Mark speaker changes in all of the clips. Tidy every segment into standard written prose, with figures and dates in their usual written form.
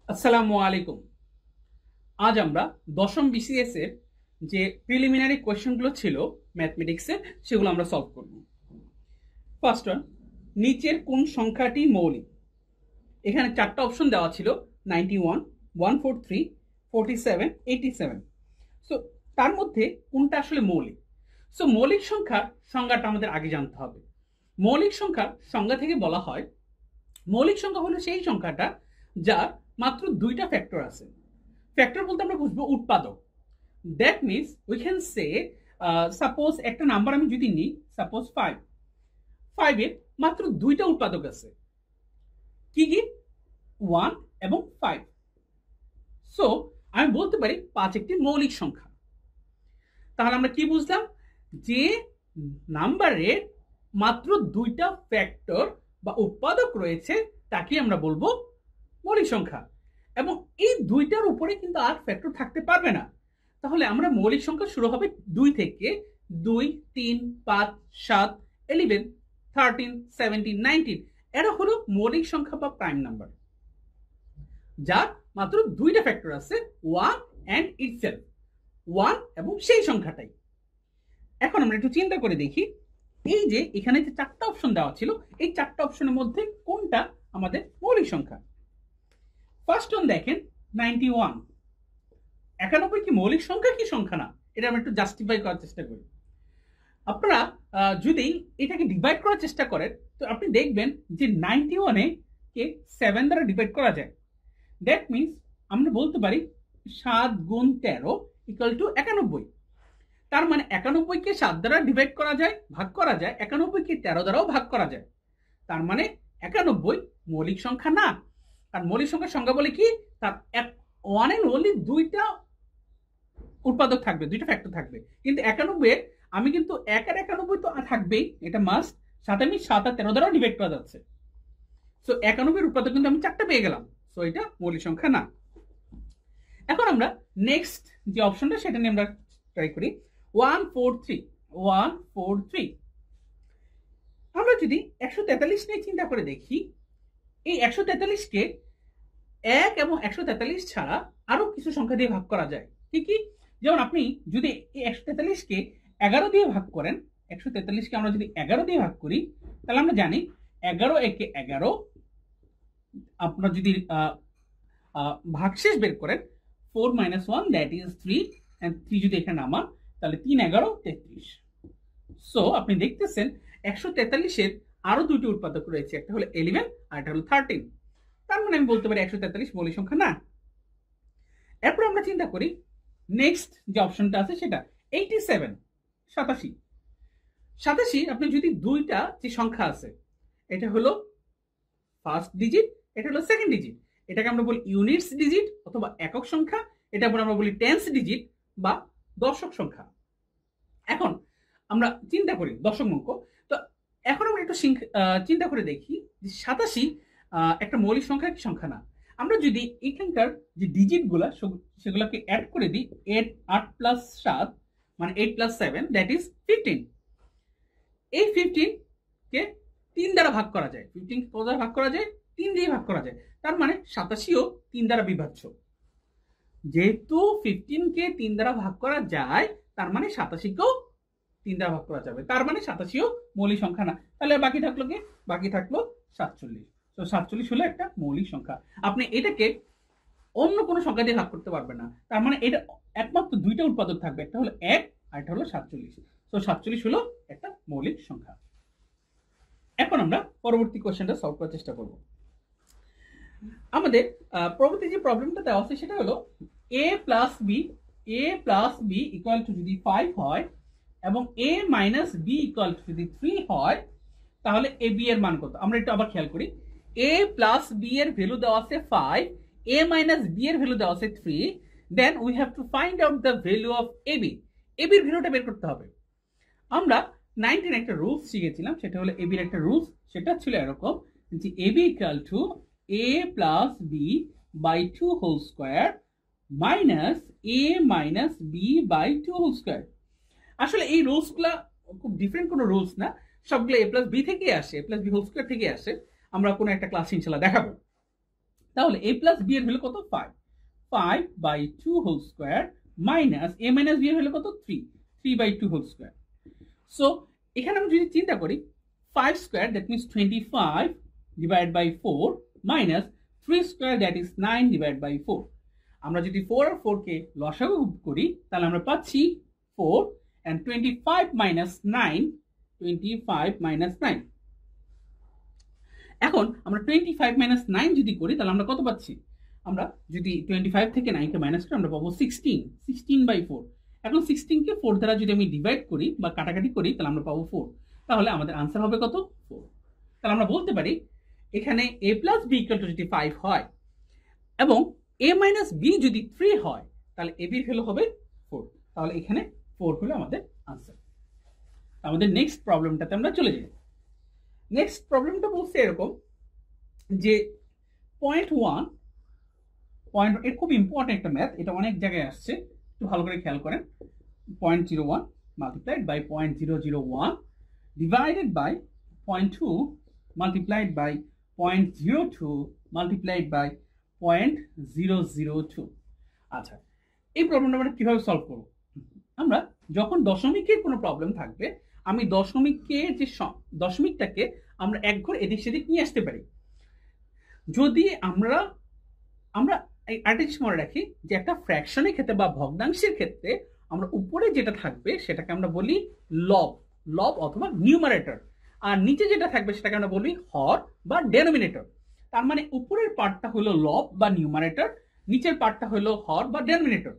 Speaker 1: আসসালামু আলাইকুম। আজ আমরা দশম বিসিএস এর যে প্রিলিমিনারি কোয়েশ্চেনগুলো ছিল ম্যাথমেটিক্সের, সেগুলো আমরা সলভ করব। ফার্স্ট ওয়ান, নিচের কোন সংখ্যাটি মৌলিক? এখানে চারটা অপশন দেওয়া ছিল, 91, 143, 47, 87। সো তার মধ্যে কোনটা আসলে মৌলিক? সো মৌলিক সংখ্যার সংজ্ঞাটা আমাদের আগে জানতে হবে। মৌলিক সংখ্যার সংজ্ঞা থেকে বলা হয়, মৌলিক সংখ্যা হলো সেই সংখ্যাটা যার মাত্র দুইটা ফ্যাক্টর আছে। ফ্যাক্টর বলতে আমরা বুঝবো উৎপাদক। That means we can say, suppose একটা নাম্বার আমি যদি নিই, সাপোজ 5, 5 এর মাত্র দুইটা উৎপাদক আছে, কি কি? 1 এবং 5। সো আমি বলতে পারি 5 একটি মৌলিক সংখ্যা। তাহলে আমরা কি বুঝলাম? যে নাম্বারের মাত্র দুইটা ফ্যাক্টর বা উৎপাদক রয়েছে তাকে আমরা বলবো মৌলিক সংখ্যা, এবং এই দুইটার উপরে কিন্তু আর ফ্যাক্টর থাকতে পারবে না। তাহলে আমরা মৌলিক সংখ্যা শুরু হবে 2 থেকে, 2, 3, 5, 7, 11, 13, 17, 19। এরা হলো মৌলিক সংখ্যা বা প্রাইম নাম্বার, যার মাত্র দুইটা ফ্যাক্টর আছে, 1 অ্যান্ড ইটসেলফ, 1 এবং সেই সংখ্যাটাই। এখন আমরা একটু চিন্তা করে দেখি, এই যে এখানে যে চারটা অপশন দেওয়া ছিল, এই চারটা অপশনের মধ্যে কোনটা আমাদের মৌলিক সংখ্যা? ফার্স্ট ওয়ান দেখেন, 91। 91 কি মৌলিক সংখ্যা কি সংখ্যা না? এটা আমরা একটু জাস্টিফাই করার চেষ্টা করি। আপনারা যদি এটাকে ডিভাইড করার চেষ্টা করেন, তো আপনি দেখবেন যে 91 কে 7 দ্বারা ডিভাইড করা যায়। দ্যাট মিনস আমরা বলতে পারি 7 গুণ 13 ইকুয়াল টু 91। তার মানে 91 কে 7 দ্বারা ডিভাইড করা যায়, ভাগ করা যায়, 91 কে 13 দ্বারাও ভাগ করা যায়। তার মানে 91 মৌলিক সংখ্যা না। আর মৌলিক সংখ্যার সংজ্ঞা বলে কি? তার ওয়ান এন্ড ওনলি দুইটা উৎপাদক থাকবে, দুইটা ফ্যাক্টর থাকবে। কিন্তু 91 আমি কিন্তু 1 আর 91 তো থাকবেই, এটা মাস্ট। সাথে আমি 7 আর 13 দ্বারা ডিভাইড করা যাচ্ছে। সো 91 এর উৎপাদক কিন্তু আমি 4টা পেয়ে গেলাম। সো এটা মৌলিক সংখ্যা না। এখন আমরা নেক্সট যে অপশনটা সেটা নিয়ে আমরা ট্রাই করি, 143। 143 আমরা যদি 143 নিয়ে চিন্তা করে দেখি, এই 143 কে 1 এবং 143 ছাড়া আরো কিছু সংখ্যা দিয়ে ভাগ করা যায়। কি কি? যেমন আপনি যদি এই 143 কে 11 দিয়ে ভাগ করেন, 143 কে আমরা যদি 11 দিয়ে ভাগ করি, তাহলে আমরা জানি 11 একে 11। আপনারা যদি ভাগশেষ বের করেন, 4 - 1 দ্যাট ইজ 3, এন্ড 3 যদি এখানে নামান, তাহলে 3 11 33। সো আপনি দেখতেছেন 143 এর আরো দুটি উৎপাদক রয়েছে, একটা হলো 11 আর একটা হলো 13। তার মানে আমি বলতে পারি 143 মৌলিক সংখ্যা না। এরপর আমরা চিন্তা করি নেক্সট যে অপশনটা আছে সেটা 87। 87 87 আপনি যদি দুইটা যে সংখ্যা আছে, এটা হলো ফার্স্ট ডিজিট, এটা হলো সেকেন্ড ডিজিট, এটাকে আমরা বলি ইউনিটস ডিজিট অথবা একক সংখ্যা, এটা আমরা বলি টেন্স ডিজিট বা দশক সংখ্যা। এখন আমরা চিন্তা করি দশক অঙ্ক। তো এখন আমরা একটু চিন্তা করে দেখি যে 87 একটা মৌলিক সংখ্যা কি সংখ্যা না? আমরা যদি এখানকার যে ডিজিট গুলা সেগুলোকে অ্যাড করে দিই, 8 প্লাস 7 মানে 8 প্লাস 7 দ্যাট ইজ 15। এই 15 কে 3 দ্বারা ভাগ করা যায়। 15 কত দ্বারা ভাগ করা যায়? 3 দিয়ে ভাগ করা যায়। তার মানে 87ও 3 দ্বারা বিভাজ্য। যেহেতু 15 কে 3 দ্বারা ভাগ করা যায়, তার মানে 87 কেও 3 দ্বারা ভাগ করা যাবে। তার মানে 87ও মৌলিক সংখ্যা না। তাহলে বাকি থাকলো কি? বাকি থাকলো 47। তো 47 হলো একটা মৌলিক সংখ্যা। আপনি এটাকে অন্য কোনো সংখ্যা দিয়ে ভাগ করতে পারবেন না। তার মানে এটা একমাত্র দুইটা উৎপাদক থাকবে, একটা হলো 1 আর একটা হলো 47। তো 47 হলো একটা মৌলিক সংখ্যা। এখন আমরা পরবর্তী কোশ্চেনটা সলভ করার চেষ্টা করব। আমাদের পরবর্তী যে প্রবলেমটা দেওয়া আছে সেটা হলো a plus B equal to যদি 5 হয় এবং a minus B equal to যদি 3 হয়, তাহলে a b এর মান কত? আমরা একটু আবার খেয়াল করি, a প্লাস বি এর ভ্যালু দেওয়া আছে 5, a মাইনাস বি এর ভ্যালু দেওয়া আছে 3, then we have to find out the value of ab। ab এর ভ্যালুটা বের করতে হবে। আমরা 19 একটা রুলস শিখেছিলাম, সেটা হলো ab এর একটা রুলস, সেটা ছিল এরকম যে ab equal to a plus b by 2 whole square minus a minus b by 2 whole square. আসলে এই রুলসগুলা খুব ডিফারেন্ট কোনো রুলস না, সবগুলো a প্লাস বি থেকে আসে, a plus B whole square থেকে আসে। আমরা কোনো একটা ক্লাস ইনশাআল্লাহ দেখাবো। তাহলে a প্লাস b এর ভ্যালু কত 5 5/2 whole square minus a minus b এর ভ্যালু কত 3 3/2 হোল স্কয়ার। সো এখানে আমরা যদি চিন্তা করি 5 square that means 25 divide by 4 minus 3 square that is 9 divide by 4। আমরা যদি 4 আর 4 কে লসাগু করি তাহলে আমরা পাচ্ছি 4 and 25 minus 9 25 minus 9। এখন আমরা 25 minus 9 যদি করি তাহলে আমরা কত পাচ্ছি? আমরা যদি 25 থেকে 9 কে মাইনাস করি আমরা পাবো 16 16/4। এখন 16 কে 4 দ্বারা যদি আমি ডিভাইড করি বা কাটাকাটি করি তাহলে আমরা পাবো 4। তাহলে আমাদের आंसर হবে কত 4। তাহলে আমরা বলতে পারি এখানে a plus b equal to যদি 5 হয় এবং a minus b যদি 3 হয় তাহলে a b এর ভ্যালু হবে 4। তাহলে এখানে 4 হলো আমাদের आंसर। আমাদের নেক্সট প্রবলেমটাতে আমরা চলে যাই। নেক্সট প্রবলেমটা বলছে এরকম যে পয়েন্ট 1 এর খুব ইম্পর্টেন্ট একটা ম্যাথ, এটা অনেক জায়গায় আসছে, একটু ভালো করে খেয়াল করেন। 0.01 multiplied by 0.001 divided by 0.2 multiplied by 0.02 multiplied by 0.002। আচ্ছা, এই প্রবলেমটা আমরা কিভাবে সলভ করব? আমরা যখন দশমিকের কোনো প্রবলেম থাকবে আমি দশমিকটাকে আমরা এক ঘর এদিক সেদিক নিয়ে আসতে পারি। যদি আমরা আরেকটা জিনিস মনে রাখি যে একটা ফ্র্যাকশনের ক্ষেত্রে বা ভগ্নাংশের ক্ষেত্রে আমরা উপরে যেটা থাকবে সেটাকে আমরা বলি লব অথবা নিউমারেটর, আর নিচে যেটা থাকবে সেটাকে আমরা বলি হর বা ডেনোমিনেটর। তার মানে উপরের পার্টটা হলো লব বা নিউমারেটর, নিচের পার্টটা হলো হর বা ডেনোমিনেটর।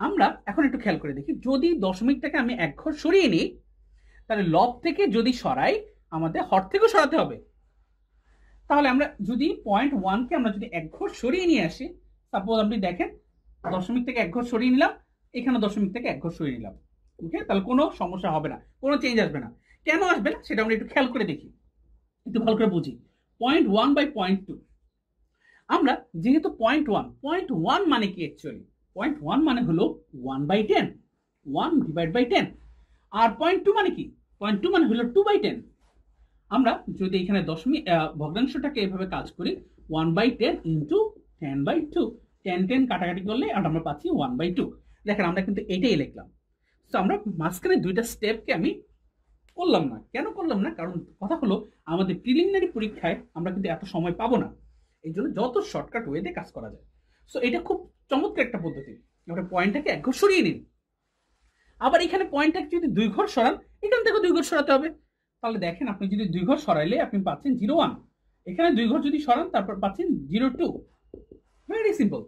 Speaker 1: আমরা এখন একটু খেয়াল করে দেখি, যদি দশমিকটাকে আমি এক ঘর সরিয়ে নিই তাহলে লব থেকে যদি সরাই আমাদের হর থেকেও সরাতে হবে। তাহলে আমরা যদি 0.1 কে আমরা যদি এক ঘর সরিয়ে নিয়ে আসি, সাপোজ আপনি দেখেন দশমিক থেকে এক ঘর সরিয়ে নিলাম, এখানে দশমিক থেকে এক ঘর সরিয়ে নিলাম, ওকে, তাহলে কোনো সমস্যা হবে না, কোনো চেঞ্জ আসবে না। কেন আসবে না সেটা আমরা একটু খেয়াল করে দেখি, একটু ভালো করে বুঝি। 0.1/0.2 আমরা যেহেতু 0.1 মানে কি অ্যাকচুয়ালি 0.1 মানে হলো 1/10 1 ডিভাইড বাই 10, আর 0.2 মানে কি 0.2 মানে হলো 2/10। আমরা যদি এখানে ভগ্নাংশটাকে এভাবে কাজ করি 1/10 ইন্টু 10/2, 10 কাটাকাটি করলে আমরা পাচ্ছি 1/2। দেখেন আমরা কিন্তু এটাই লিখলাম। তো আমরা মাঝখানে দুইটা স্টেপকে আমি করলাম না। কেন করলাম না? কারণ কথা হলো আমাদের প্রিলিমিনারি পরীক্ষায় আমরা কিন্তু এত সময় পাবো না, এই জন্য যত শর্টকাট ওয়েতে কাজ করা যায়। সো এটা খুব চমৎকার একটা পদ্ধতি। আমরা পয়েন্টটাকে এক ঘর সরিয়ে নিন, আবার এখানে পয়েন্টটাকে যদি দুই ঘর সরান এখান থেকে দুই ঘর সরাতে হবে। তাহলে দেখেন আপনি যদি দুই ঘর সরাইলে আপনি পাচ্ছেন 0.1, এখানে দুই ঘর যদি সরান তারপর পাচ্ছেন 0.2। Very simple.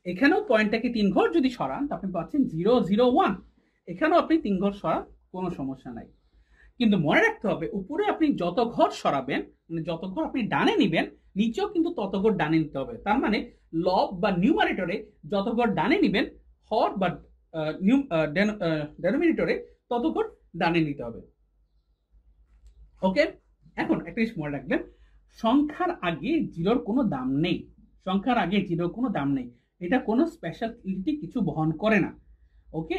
Speaker 1: এখানেও পয়েন্টটাকে 3 ঘর যদি সরান আপনি পাচ্ছেন 0.001, এখানেও আপনি 3 ঘর সরান, কোনো সমস্যা নাই। কিন্তু মনে রাখতে হবে উপরে আপনি যত ঘর সরাবেন, মানে যত ঘর আপনি ডানে নিবেন নিচেও কিন্তু তত ঘর ডানে নিতে হবে। তার মানে লব বা নিউমারেটরে যত ঘর ডানে নিবেন, হর বা ডেনোমিনেটরে তত ঘর ডানে নিতে হবে। ওকে, এখন একটা জিনিস মনে রাখবেন, সংখ্যার আগে জিরোর কোনো দাম নেই, সংখ্যার আগে জিরোর কোনো দাম নেই, এটা কোনো স্পেশালিটি কিছু বহন করে না। ওকে,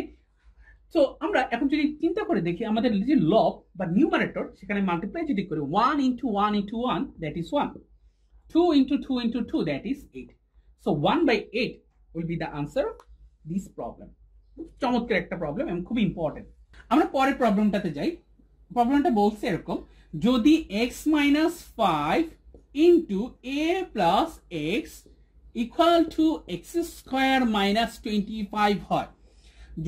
Speaker 1: তো আমরা এখন যদি চিন্তা করে দেখি আমাদের যে লব বা নিউমারেটর সেখানে মাল্টিপ্লাই যদি করি 1 into 1 into 1 that is 1, 2 into 2 into 2 that is 8, so 1/8 will be the answer of this problem। চমৎকার একটা প্রবলেম এবং খুব ইম্পর্টেন্ট। আমরা পরের প্রবলেমটাতে যাই। প্রবলেমটা বলছে এরকম, যদি x minus 5 into a plus x equal to x square minus 25 হয়,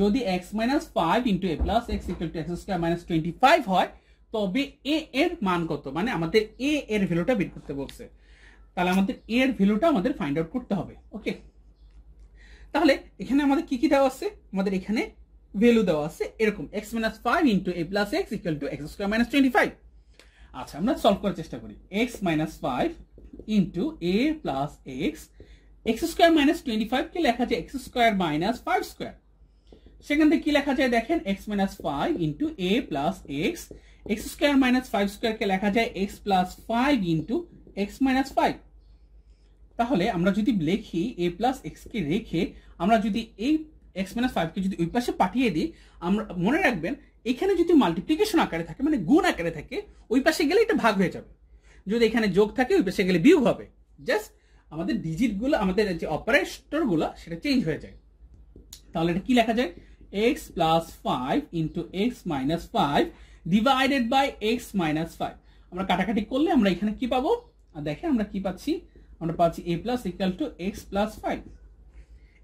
Speaker 1: যদি x minus 5 into a plus x equal to x square minus 25 হয় তবে a এর মান কত? মানে আমাদের a এর ভ্যালুটা বের করতে বলছে, তাহলে আমাদের a এর ভ্যালুটা আমাদের ফাইন্ড আউট করতে হবে। ওকে, তাহলে এখানে আমাদের কি কি দেওয়া আছে? আমাদের এখানে ভ্যালু দেওয়া আছে এরকম x minus 5 into a plus x equal to x square minus 25। আচ্ছা, আমরা সলভ করার চেষ্টা করি। x minus 5 into a plus x square minus 25 কে লেখা যায় x square minus 5 square, সেখান থেকে কি লেখা যায় দেখেন x minus 5 into a plus x square minus 5 square কে লেখা যায় x plus 5 into x minus 5। তাহলে আমরা যদি লিখি a plus x কে রেখে আমরা যদি এই x minus 5 কে যদি ওই পাশে পাঠিয়ে দিই, আমরা মনে রাখবেন এখানে যদি মাল্টিপ্লিকেশন আকারে থাকে মানে গুণ আকারে থাকে ওই পাশে গেলে এটা ভাগ হয়ে যাবে, যদি এখানে যোগ থাকে ওই পাশে গেলে বিয়োগ হবে। জাস্ট আমাদের ডিজিটগুলো, আমাদের যে অপারেটরগুলো সেটা চেঞ্জ হয়ে যায়। তাহলে এটা কি লেখা যায়? x plus 5 into x minus 5 divided by x minus 5। আমরা কাটাকাটি করলে আমরা এখানে কি পাবো? আর দেখেন আমরা কি পাচ্ছি, আমরা পাচ্ছি a plus equal to x plus 5।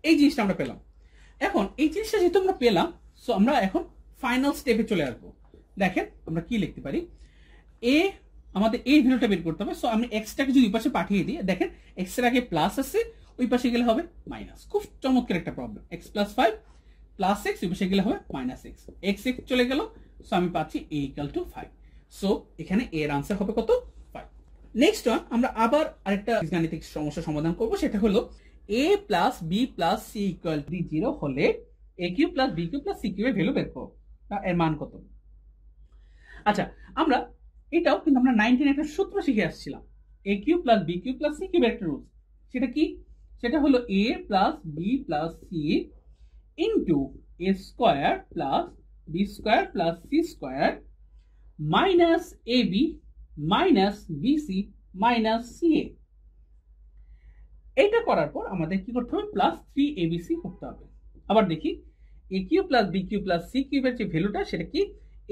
Speaker 1: এই জিনিসটা আমরা পেলাম। এখন এই জিনিসটা যেহেতু আমরা পেলাম, সো আমরা এখন ফাইনাল স্টেপে চলে আসবো। দেখেন আমরা কি লিখতে পারি, এ আমাদের এই ভ্যালুটা বের করতে হবে। সো আমি এক্সটাকে যদি ওই পাশে পাঠিয়ে দিই, দেখেন এক্স এর আগে প্লাস আছে, ওই পাশে গেলে হবে মাইনাস। খুব চমৎকার একটা problem. X plus 5 plus x, ওই পাশে গেলে হবে মাইনাস এক্স, এক্স এক্স চলে গেল। সো আমি পাচ্ছি a ইকুয়াল টু 5। সো এখানে এর আনসার হবে কত? 5। নেক্সট ওয়ান, আমরা আবার আরেকটা গাণিতিক সমস্যা সমাধান করব। সেটা হলো a plus B plus c equal to 0 হলে a cube plus B cube plus C কিউবের ভ্যালু বের করো, এর মান কত? আচ্ছা, আমরা এটাও কিন্তু আমরা 19 একটা সূত্র শিখে আসছিলাম, a cube plus B cube plus C কিউবের একটা রুল। সেটা কি? সেটা হলো a plus B plus C into A square plus B square plus C square minus A B minus BC minus C A. এটা করার পর আমাদের কি করতে হবে? প্লাস 3abc করতে হবে। আবার দেখি, a cube plus B cube plus C কিউবের যে ভ্যালুটা সেটা কি?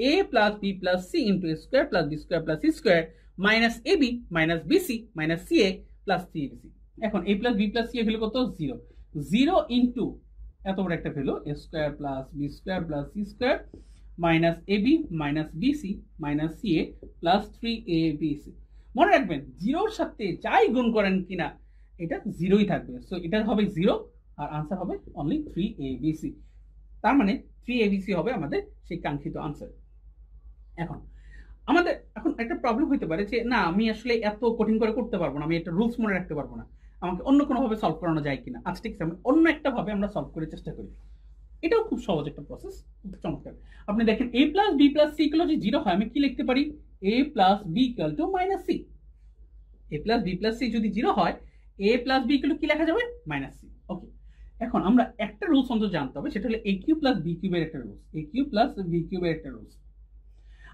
Speaker 1: a plus B plus C into A square plus B square plus C square minus A B minus BC minus C A plus 3abc। এখন a plus B plus C এর value কত? 0। 0 into এত বড় একটা value A square plus B square plus C square minus A B minus BC minus C A plus 3abc। মনে রাখবেন, জিরোর সাথে যাই গুণ করেন কিনা এটা জিরোই থাকবে। সো এটা হবে 0 আর আনসার হবে অনলি 3abc। তার মানে 3abc হবে আমাদের সেই কাঙ্ক্ষিত আনসার। এখন আমাদের এখন একটা প্রবলেম হতে পারে যে না, আমি আসলে এত কঠিন করে করতে পারবো না, আমি এটা রুলস মনে রাখতে পারবো না, আমাকে অন্য কোনো ভাবে সলভ করানো যায় কিনা। আচ্ছা ঠিক আছে, আমি অন্য একটা ভাবে আমরা সলভ করে চেষ্টা করি। এটাও খুব সহজ একটা প্রসেস, খুব চমৎকার। আপনি দেখেন a plus B plus c equal to 0 হয়, আমি কি লিখতে পারি? a plus B equal to minus c. a plus B plus c যদি 0 হয়, a plus B equal to কি লেখা যাবে? Minus C. ওকে, এখন আমরা একটা রুলস অন্তত জানতে হবে, সেটা হলো a কিউব প্লাস বি কিউবের একটা rules, a cube plus b কিউবের একটা রুলস।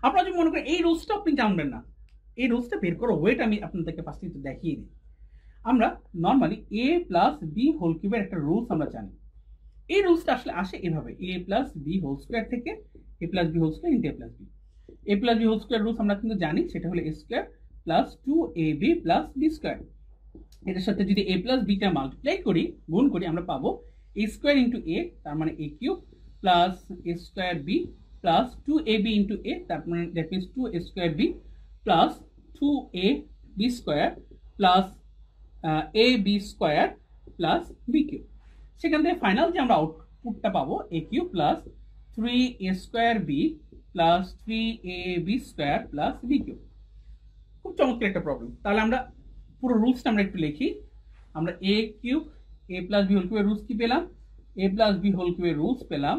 Speaker 1: আপনারা যদি মনে করেন এই রুলসটা আপনি জানবেন না, এই রুলসটা বের করো ওয়েট আমি আপনাদেরকে ফার্স্টে একটু দেখিয়ে দিই। আমরা normally a plus B whole কিউবের একটা রুলস আমরা জানি। এই রুলসটা আসলে আসে এভাবে, a plus B whole square থেকে a plus B whole square into a plus b. a plus B whole square rules আমরা কিন্তু জানি, সেটা হলো a square plus 2ab plus B square. এটার সাথে যদি a প্লাস বিটা মাল্টিপ্লাই করি, গুণ করি, আমরা পাবো a স্কোয়ার ইন্টু a, তার মানে a cube plus a square b plus 2ab into a, তার মানে that means 2a square b plus 2ab square plus ab square plus B cube. সেখান থেকে ফাইনাল যে আমরা আউটপুটটা পাবো a cube plus 3a square b plus 3ab square plus B cube. খুব চমৎকার একটা প্রবলেম। তাহলে আমরা পুরো রুলসটা আমরা একটু লিখি। আমরা a cube, a plus B whole কিউবের রুলস কি পেলাম? a প্লাস বি হোল কিউবের রুলস পেলাম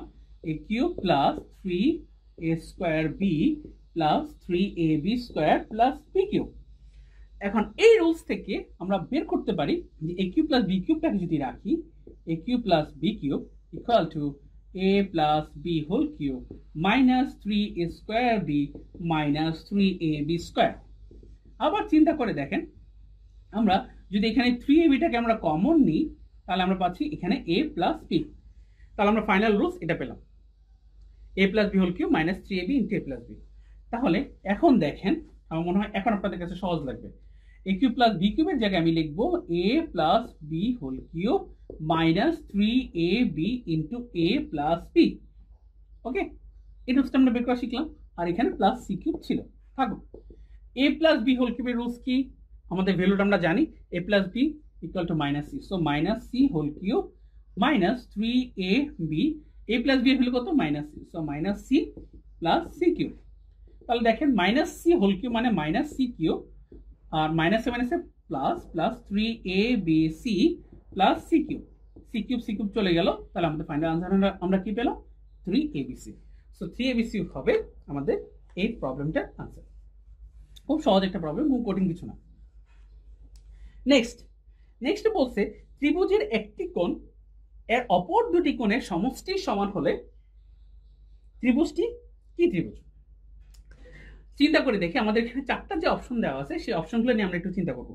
Speaker 1: a cube plus 3a square b plus 3ab square plus B cube. এখন এই রুলস থেকে আমরা বের করতে পারি যে a কিউব প্লাস বি কিউবটাকে যদি রাখি, a cube plus B cube equal to a plus B whole cube minus 3a square b minus 3ab square. আবার চিন্তা করে দেখেন, আমরা যদি এখানে 3abটাকে আমরা কমন নিই, তাহলে আমরা পাচ্ছি এখানে a প্লাস বি। তাহলে আমরা ফাইনাল রুলস এটা পেলাম, a plus B whole cube minus 3ab into a plus b. তাহলে এখন দেখেন, আমার মনে হয় এখন আপনাদের কাছে সহজ লাগবে। a কিউব প্লাস বি কিউবের জায়গায় আমি লিখবো a plus B whole cube minus 3ab into a plus B. Okay, এই রুলসটা আমরা বের করা শিখলাম, আর এখানে প্লাস সি কিউব ছিল। থাকুক, a প্লাস বি হোল কিউবের রুলস কি? আমাদের ভ্যালুটা আমরা জানি, a plus B equal to minus c. So minus c whole cube minus 3ab, a plus b এর ভ্যালু কত? Minus c. So minus c plus c cube. তাহলে দেখেন মাইনাস সি হোল কিউব মানে মাইনাস সি কিউব, আর মাইনাসে মাইনাসে plus plus 3abc plus c cube. C cube চলে গেল, তাহলে আমাদের ফাইনাল আনসার আমরা কি পেলাম? 3abc। সো 3abc হবে আমাদের এই প্রবলেমটার আনসার। খুব সহজ একটা প্রবলেম, খুব কঠিন কিছু না। নেক্সট বলছে ত্রিভুজের একটি কোণ এর অপর দুটি কোণের সমষ্টি সমান হলে ত্রিভুজটি কি ত্রিভুজ? চিন্তা করে দেখি, আমাদের এখানে চারটা যে অপশন দেওয়া আছে সেই অপশনগুলো নিয়ে আমরা একটু চিন্তা করব।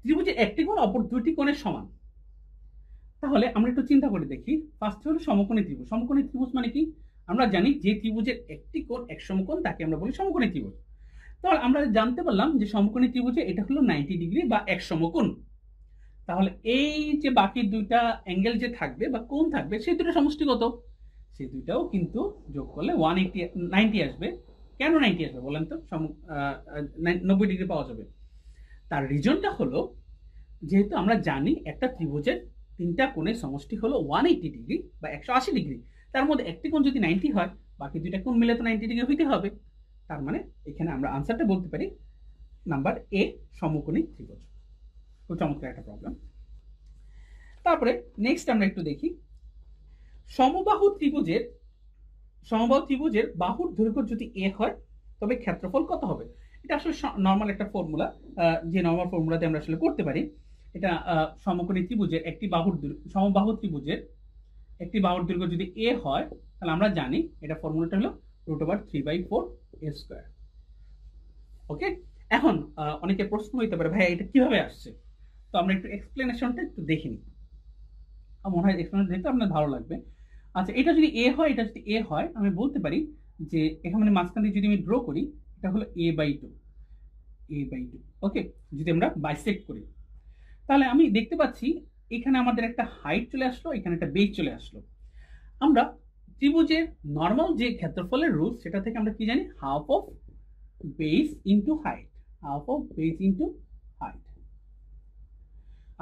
Speaker 1: ত্রিভুজের একটি কোণ অপর দুটি কোণের সমান। তাহলে আমরা একটু চিন্তা করে দেখি। ফার্স্ট হলো সমকোণী ত্রিভুজ। সমকোণী ত্রিভুজ মানে কি? আমরা জানি যে ত্রিভুজের একটি কোণ এক সমকোণ তাকে আমরা বলি সমকোণী ত্রিভুজ। তাহলে আমরা জানতে পারলাম যে সমকোণী ত্রিভুজে এটা হলো 90 ডিগ্রি বা এক সমকোণ। তাহলে এই যে বাকি দুইটা অ্যাঙ্গেল যে থাকবে বা কোণ থাকবে সেই দুটো সমষ্টি কত? সেই দুইটাও কিন্তু যোগ করলে 90 আসবে। কেন 90 আসবে বলেন তো? 90 ডিগ্রি পাওয়া যাবে। তার রিজনটা হলো, যেহেতু আমরা জানি একটা ত্রিভুজের তিনটা কোণের সমষ্টি হলো 180 ডিগ্রি বা 180 ডিগ্রি, তার মধ্যে একটি কোণ যদি 90 হয়, বাকি দুইটা কোণ মিলে তো 90 ডিগ্রি হইতে হবে। তার মানে এখানে আমরা আনসারটা বলতে পারি নাম্বার এ, সমকোণী ত্রিভুজ। খুব চমৎকার একটা প্রবলেম। তারপরে নেক্সট আমরা একটু দেখি, সমবাহু ত্রিভুজের বাহুর দৈর্ঘ্য যদি এ হয় তবে ক্ষেত্রফল কত হবে? এটা আসলে নর্মাল একটা ফর্মুলা, যে নর্মাল ফর্মুলাতে আমরা আসলে করতে পারি। এটা সমকোণী ত্রিভুজের সমবাহু ত্রিভুজের একটি বাহুর দৈর্ঘ্য যদি এ হয়, তাহলে আমরা জানি এটা ফর্মুলাটা হলো √3/4 a স্কয়ার। ওকে, এখন অনেকে প্রশ্ন হইতে পারে, ভাই এটা কিভাবে আসছে? তো আমরা একটু এক্সপ্লেনেশনটা একটু দেখে নিই। মনে হয় এক্সপ্লেনেশন দেখতে আপনার ভালো লাগবে। আচ্ছা, এটা যদি এ হয়, আমি বলতে পারি যে এখানে মাঝখান দিয়ে যদি আমি ড্র করি, এটা হলো a/2। ওকে, যদি আমরা বাইসেক্ট করি তাহলে আমি দেখতে পাচ্ছি এখানে আমাদের একটা হাইট চলে আসলো, এখানে একটা বেস চলে আসলো। আমরা ত্রিভুজের নর্মাল যে ক্ষেত্রফলের রুল, সেটা থেকে আমরা কি জানি? Half of base into height.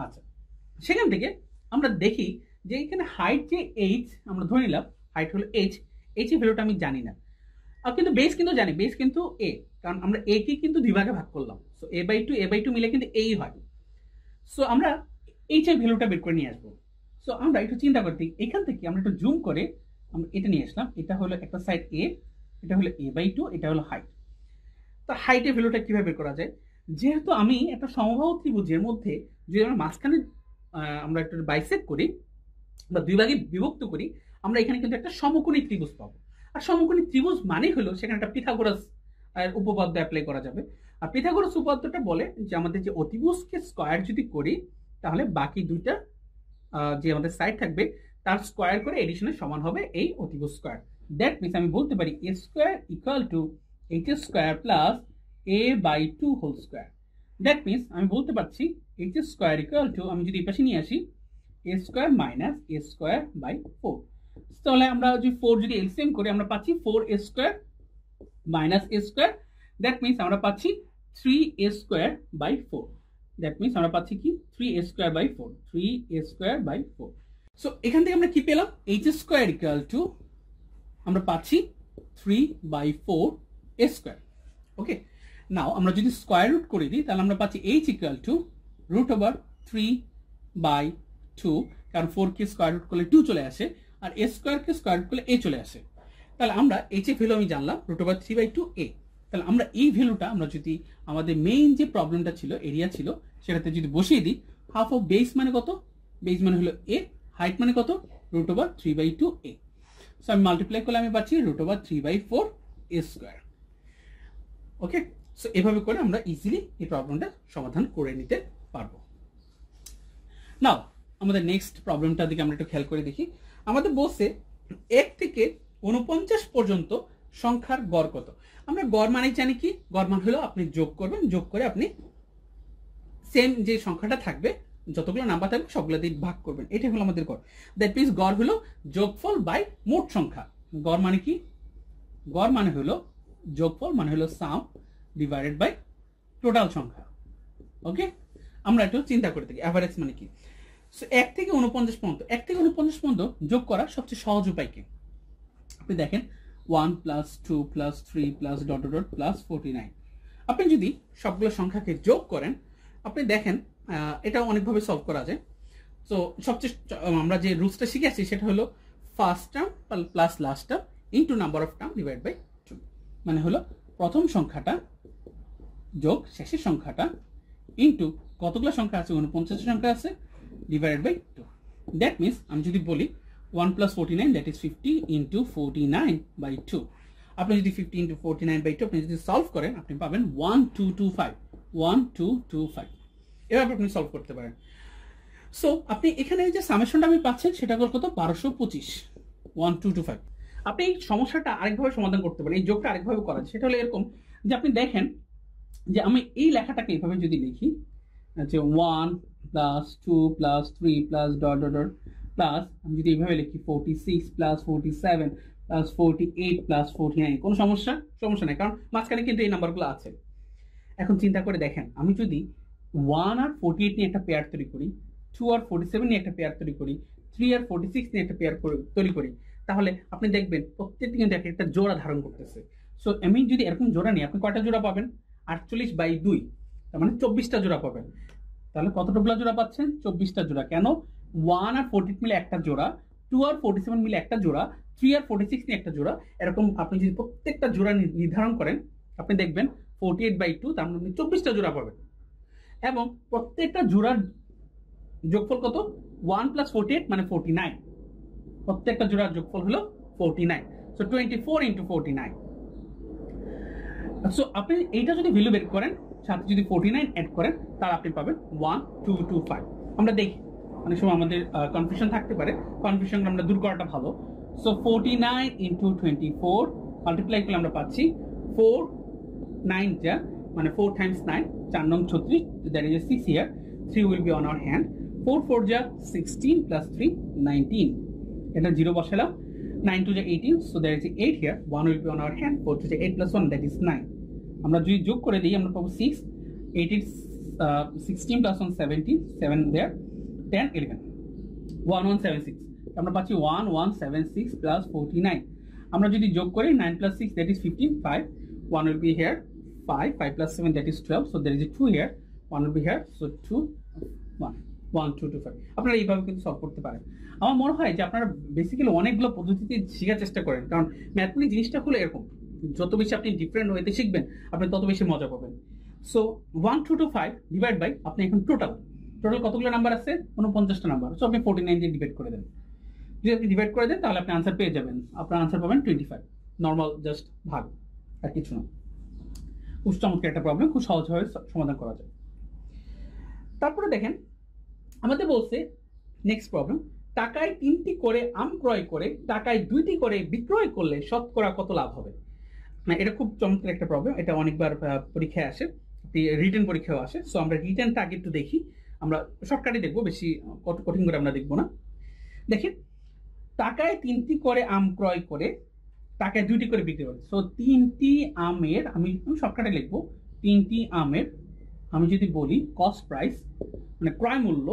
Speaker 1: আচ্ছা, সেখান থেকে আমরা দেখি যে এখানে হাইট যে এইচ, আমরা ধরে নিলাম হাইট হলো এইচ এর ভ্যালুটা আমি জানি না, কিন্তু বেস কিন্তু জানি, বেস কিন্তু এ, কারণ আমরা এ কে কিন্তু দুই ভাগে ভাগ করলাম। সো a/2 মিলে কিন্তু এই হয়। সো আমরা এইচ এর ভ্যালুটা বের করে নিয়ে আসবো। সো আমরা একটু চিন্তা করতে, এখান থেকে আমরা একটু জুম করে আমরা এটা নিয়ে আসলাম। এটা হলো একটা সাইড এ, এটা হলো a/2, এটা হলো হাইট। তো হাইটের ভ্যালুটা কিভাবে বের করা যায়? যেহেতু আমি একটা সমবাহু ত্রিভুজের মধ্যে যদি আমরা মাঝখানে আমরা একটা বাইসেক্ট করি বা দুই ভাগে বিভক্ত করি, আমরা এখানে কিন্তু একটা সমকোণী ত্রিভুজ পাবো। আর সমকোণী ত্রিভুজ মানে হলো সেখানে একটা পিথাগোরাস উপপাদ্য অ্যাপ্লাই করা যাবে। আর পিথাগোরাস উপপাদ্যটা বলে যে আমাদের যে অতিভুজকে স্কয়ার যদি করি, তাহলে বাকি দুইটা যে আমাদের সাইড থাকবে তার স্কয়ার করে এডিশনের সমান হবে এই অতিভুজ স্কয়ার। দ্যাট মিনস আমি বলতে পারি a square equal to h square plus a/2 whole square. That means আমি বলতে পারছি h স্কয়ার ইকুয়াল টু, আমি যদি এই পাশে নিয়ে আসি, a square minus a square by 4। তাহলে আমরা যদি 4 যদি এলসিএম করি, আমরা পাচ্ছি 4a square minus a square. That means আমরা পাচ্ছি 3a square by 4। That means আমরা পাচ্ছি কি? 3a square by 4, 3a square by 4। So এখান থেকে আমরা কি পেলাম? h স্কয়ার ইকুয়াল টু আমরা পাচ্ছি 3/4 a স্কয়ার। ওকে, নাও আমরা যদি স্কয়ার রুট করে দিই, তাহলে আমরা পাচ্ছি h ইকুয়াল টু √3/2, কারণ 4 কে স্কয়ার রুট করলে 2 চলে আসে, আর a স্কয়ার কে স্কয়ার রুট করলে a চলে আসে। তাহলে আমরা h এর ভ্যালু আমি জানলাম √3/2a। তাহলে আমরা এই ভ্যালুটা আমরা যদি আমাদের মেইন যে প্রবলেমটা ছিল, এরিয়া ছিল, সেটাতে যদি বসিয়ে দিই, হাফ অফ বেস মানে কত? বেস মানে হলো a, হাইট মানে কত? √3/2a। সো আমি মাল্টিপ্লাই করলে আমি পাচ্ছি √3/4 a স্কয়ার। ওকে, সো এভাবে করে আমরা ইজিলি এই প্রবলেমটা সমাধান করে নিতে পারবো। নাও আমাদের নেক্সট প্রবলেমটার দিকে আমরা একটু খেয়াল করে দেখি। আমাদের বলছে 1 থেকে 49 পর্যন্ত সংখ্যার গড় কত? আমরা গড় মানে জানি কি? গড় মান হলো আপনি যোগ করবেন, যোগ করে আপনি সেম যে সংখ্যাটা থাকবে, যতগুলো নাম্বার থাকবে সবগুলো দিয়ে ভাগ করবেন, এটাই হলো আমাদের গড়। দ্যাট মিনস গড় হলো যোগফল বাই মোট সংখ্যা। গড় মানে কি? গড় মানে হলো যোগফল মানে হলো সাম ডিভাইডেড বাই টোটাল সংখ্যা। ওকে, আমরা একটু চিন্তা করে থাকি অ্যাভারেজ মানে কি। সো 1 থেকে 49 পর্যন্ত, 1 থেকে 49 পর্যন্ত যোগ করা সবচেয়ে সহজ উপায় কি? আপনি দেখেন 1 + 2 + 3 + ... +49। আপনি যদি সবগুলো সংখ্যাকে যোগ করেন, আপনি দেখেন এটা অনেকভাবে সলভ করা যায়। সো সবচেয়ে আমরা যে রুলসটা শিখে আসছি সেটা হলো first term plus last term into number of term divide by 2। মানে হলো প্রথম সংখ্যাটা যোগ শেষের সংখ্যাটা ইন্টু কতগুলো সংখ্যা আছে? 49 সংখ্যা আছে, ডিভাইডেড বাই 2। দ্যাট মিনস আমি যদি বলি 1 + 49, দ্যাট ইজ 50 ইন্টু 49/2। আপনি যদি 50 ইন্টু 49/2 আপনি যদি সলভ করেন, আপনি পাবেন 1225। এভাবে আপনি সলভ করতে পারেন। সো আপনি এখানে যে সামেশনটা আমি পাচ্ছেন সেটা হলো কত, 1225, 1225। আপনি এই সমস্যাটা আরেকভাবে সমাধান করতে পারেন, এই যোগটা আরেকভাবে করা যায়। সেটা হলো এরকম যে আপনি দেখেন যে আমি এই লেখাটাকে এইভাবে যদি লিখি যে 1 plus 2 plus 3 plus dot dot dot plus আমি যদি এইভাবে লিখি 46 প্লাস 47 প্লাস 48 প্লাস 49, কোনো সমস্যা নেই, কারণ মাঝখানে কিন্তু এই নাম্বারগুলো আছে। এখন চিন্তা করে দেখেন, আমি যদি 1 আর 48 নিয়ে একটা পেয়ার তৈরি করি, 2 আর 47 নিয়ে একটা পেয়ার তৈরি করি, 3 আর 46 নিয়ে একটা পেয়ার তৈরি করি, তাহলে আপনি দেখবেন প্রত্যেকটি কিন্তু একটা জোড়া ধারণ করতেছে। সো আমি যদি এরকম জোড়া নিই, আপনি কয়টা জোড়া পাবেন? 48/2, তার মানে 24টা জোড়া পাবেন। তাহলে কতটুকু জোড়া পাচ্ছেন? 24টা জোড়া। কেন? 1 আর 48 মিলে একটা জোড়া, 2 আর 47 মিলে একটা জোড়া, 3 আর 46 নিয়ে একটা জোড়া। এরকম আপনি যদি প্রত্যেকটা জোড়া নির্ধারণ করেন, আপনি দেখবেন 48/2, তার মানে 24টা জোড়া পাবেন। এবং প্রত্যেকটা জোড়ার যোগফল কত? 1 প্লাস 48 মানে 49। প্রত্যেকটা জোড়ার যোগফল হলো 49। So 24 into 49। সো আপনি এইটা যদি ভ্যালু বের করেন, সাথে যদি 49 অ্যাড করেন, তাহলে আপনি পাবেন 1225। আমরা দেখি অনেক সময় আমাদের কনফিউশন থাকতে পারে, কনফিউশন আমরা দূর করাটা ভালো। সো 49 ইন্টু 24 মাল্টিপ্লাই করলে আমরা পাচ্ছি 4 9 যা মানে 4 times 9, 4 নং 36, that is 6 here, 3 will be on our hand, 4 4 যা 16 plus 3 19, এটা 0 বসালাম, 9 2 যা 18, so there is 8 here, 1 will be on our hand, 4 2 যা 8 plus 1, that is 9। আমরা যদি যোগ করে দিই আমরা পাবো 6, 8 is 16 plus 1 17, 7 there, 10 11, 1176, আমরা পাচ্ছি 1176 plus 49। আমরা যদি যোগ করি 9 plus 6, that is 15, 5, 1 will be here, 5 plus 7, that is 12, so there is a 2 here, 1 will be here, so 2 1 1 2 2 5। আপনারা এইভাবে কিন্তু সলভ করতে পারেন। আমার মনে হয় যে আপনারা বেসিক্যালি অনেকগুলো পদ্ধতিতে শেখার চেষ্টা করেন, কারণ ম্যাথমেটিক্স জিনিসটা হলো এরকম, যত বেশি আপনি ডিফারেন্ট ওয়েতে শিখবেন আপনি তত বেশি মজা পাবেন। সো 1225 ডিভাইড বাই, আপনি এখন টোটাল কতগুলো নাম্বার আছে? 49টা নাম্বার। সো আপনি 49 দিয়ে ডিভাইড করে দেন। যদি আপনি ডিভাইড করে দেন তাহলে আপনি আনসার পেয়ে যাবেন। আপনার আনসার পাবেন 25। নর্মাল জাস্ট ভাগ, আর কিছু না। খুব চমৎকার একটা প্রবলেম, খুব সহজভাবে সমাধান করা যায়। তারপরে দেখেন আমাদের বলছে নেক্সট প্রবলেম, টাকায় 3টি করে আম ক্রয় করে টাকায় 2টি করে বিক্রয় করলে শতকরা কত লাভ হবে? না, এটা খুব চমৎকার একটা প্রবলেম, এটা অনেকবার পরীক্ষায় আসে, রিটেন পরীক্ষাও আসে। সো আমরা রিটেনটা আগে একটু দেখি, আমরা শর্টকাটে দেখবো, বেশি কঠিন করে আমরা দেখবো না। দেখেন, টাকায় 3টি করে আম ক্রয় করে টাকায় 2টি করে বিক্রি করে। সো 3টি আমের, আমি শর্টকাটে লিখবো, 3টি আমের আমি যদি বলি কস্ট প্রাইস মানে ক্রয় মূল্য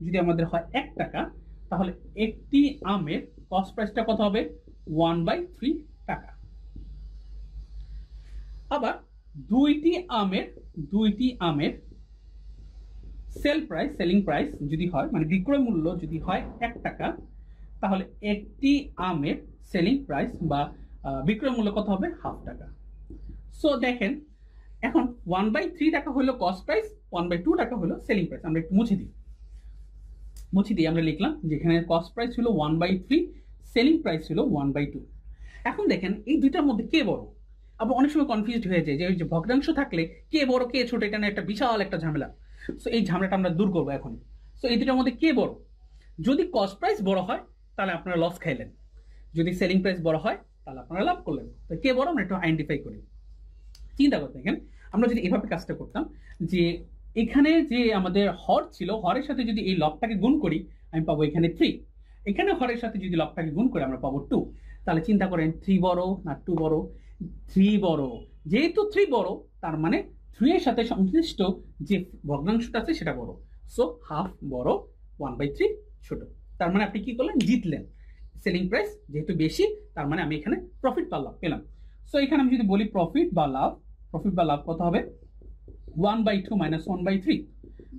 Speaker 1: যদি আমাদের হয় 1 টাকা, তাহলে একটি আমের কস্ট প্রাইসটা কত হবে? 1/3 টাকা। আবার 2টি আমের সেলিং প্রাইস যদি হয় মানে বিক্রয় মূল্য যদি হয় 1 টাকা, তাহলে একটি আমের সেলিং প্রাইস বা বিক্রয় মূল্য কত হবে? 1/2 টাকা। সো দেখেন এখন 1/3 টাকা হলো কস্ট প্রাইস, 1/2 টাকা হলো সেলিং প্রাইস। আমরা একটু মুছে দিই, আমরা লিখলাম যেখানে কস্ট প্রাইস হলো 1/3, সেলিং প্রাইস হলো 1/2। এখন দেখেন এই দুইটার মধ্যে কে বড়? আবার অনেক সময় কনফিউজড হয়ে যায় যে ওই যে ভগ্নাংশ থাকলে কে বড় কে ছোট, এটা না একটা বিশাল একটা ঝামেলা। সো এই ঝামেলাটা আমরা দূর করবো এখন। সো এই দুটার মধ্যে কে বড়? যদি কস্ট প্রাইস বড় হয় তাহলে আপনারা লস খাইলেন, যদি সেলিং প্রাইস বড় হয় তাহলে আপনারা লাভ করলেন। তো কে বড় আমরা একটু আইডেন্টিফাই করি। চিন্তা করতে দেখেন, আমরা যদি এভাবে কাজটা করতাম যে এখানে যে আমাদের হর ছিল, হরের সাথে যদি এই লবটাকে গুণ করি আমি পাবো এখানে 3, এখানে হরের সাথে যদি লবটাকে গুণ করে আমরা পাবো 2। তাহলে চিন্তা করেন 3 বড় না 2 বড়? 3 বড়। যেহেতু 3 বড় তার মানে 3 এর সাথে সংশ্লিষ্ট যে ভগ্নাংশটা আছে সেটা বড়। সো 1/2 বড়, 1/3 ছোট। তার মানে আপনি কি করলেন? জিতলেন। সেলিং প্রাইস যেহেতু বেশি তার মানে আমি এখানে প্রফিট পেলাম। সো এখানে আমি যদি বলি প্রফিট বা লাভ কত হবে? 1/2 minus 1/3।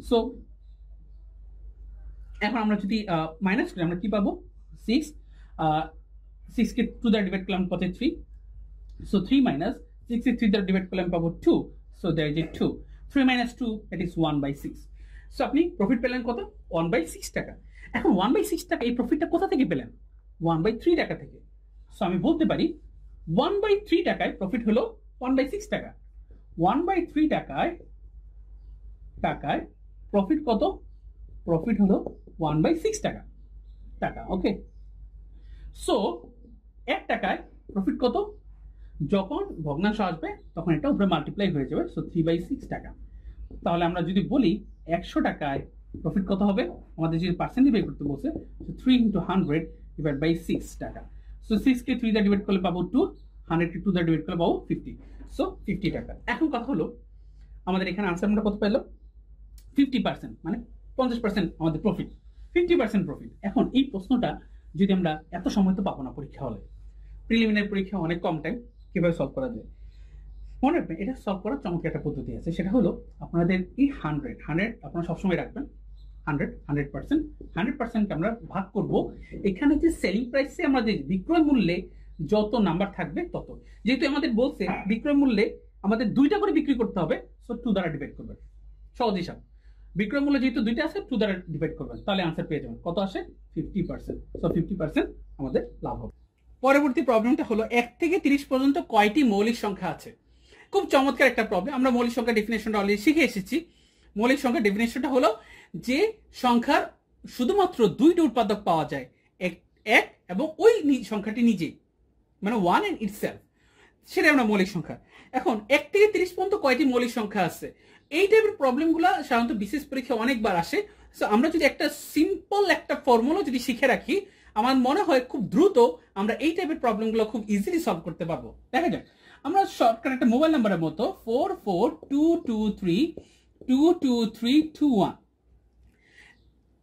Speaker 1: সো এখন আমরা যদি মাইনাস করি আমরা কি পাবো? 6 কে 2 দ্বারা ডিভাইড করলে আমি পাবো 3। সো 3 minus 6 কে 3 দ্বারা ডিভাইড করলে আমি পাবো 2। So there is a 2, 3 minus 2 that is 1/6। So আপনি প্রফিট পেলেন কত? 1/6 টাকা। এখন 1/6 টাকা এই প্রফিটটা কোথা থেকে পেলেন? 1/3 টাকা থেকে। সো আমি বলতে পারি 1/3 টাকায় প্রফিট হলো 1/6 টাকা। 1/3 টাকায় প্রফিট কত? প্রফিট হলো 1/6 টাকা টাকা ওকে। সো 1 টাকায় প্রফিট কত? যখন ভগ্নাংশ আসবে তখন এটা উপরে মাল্টিপ্লাই হয়ে যাবে, সো 3/6 টাকা। তাহলে আমরা যদি বলি 100 টাকায় প্রফিট কত হবে, আমাদের যদি পার্সেন্টে বের করতে বলছে, 3 × 100 ডিভাইড বাই 6 টাকা। সো 6 কে 3 দ্বারা ডিভাইড করলে পাবো 2, 100 কে 2 দ্বারা ডিভাইড করলে পাবো 50, সো 50 টাকা। এখন কথা হলো আমাদের এখানে আনসার আমরা কত পেলাম? 50%, মানে 50% আমাদের প্রফিট, 50% প্রফিট। এখন এই প্রশ্নটা যদি আমরা এত সময় তো পাবো না পরীক্ষা হলে, প্রিলিমিনারি পরীক্ষা অনেক কম টাইম, কিভাবে সলভ করা যায় মনে রাখবেন। এটা সলভ করার চমৎকার একটা পদ্ধতি আছে, সেটা হলো আপনাদের এই 100 আপনারা সবসময় রাখবেন। 100% আমরা ভাগ করব এখানে যে সেলিং প্রাইসে আমাদের বিক্রয় মূল্যে যত নাম্বার থাকবে তত। যেহেতু আমাদের বলছে বিক্রয় মূল্যে আমাদের 2টা করে বিক্রি করতে হবে, সো 2 দ্বারা ডিভাইড করবেন। সহজ হিসাব, বিক্রয় মূল্য যেহেতু 2টা আছে 2 দ্বারা ডিভাইড করবেন, তাহলে আনসার পেয়ে যাবেন। কত আসে? 50%। সো 50% আমাদের লাভ হবে। পরবর্তী প্রবলেমটা হলো 1 থেকে 30 পর্যন্ত কয়টি মৌলিক সংখ্যা আছে? খুব চমৎকার একটা প্রবলেম। আমরা মৌলিক সংখ্যা ডেফিনেশনটা অলরেডি শিখে এসেছি। মৌলিক সংখ্যা ডেফিনেশনটা হলো যে সংখ্যার শুধুমাত্র 2টি উৎপাদক পাওয়া যায়, এক এবং ওই সংখ্যাটি নিজেই, মানে 1 and itself, সেটা আমরা মৌলিক সংখ্যা। এখন 1 থেকে 30 পর্যন্ত কয়টি মৌলিক সংখ্যা আছে? এই টাইপের প্রবলেমগুলো সাধারণত বিশেষ পরীক্ষা অনেকবার আসে। সো আমরা যদি একটা সিম্পল একটা ফর্মুলা যদি শিখে রাখি, আমার মনে হয় খুব দ্রুত আমরা এই টাইপের প্রবলেমগুলো খুব ইজিলি সলভ করতে পারবো। দেখা যাক, আমরা শর্টকাট একটা মোবাইল নাম্বারের মতো 4422322321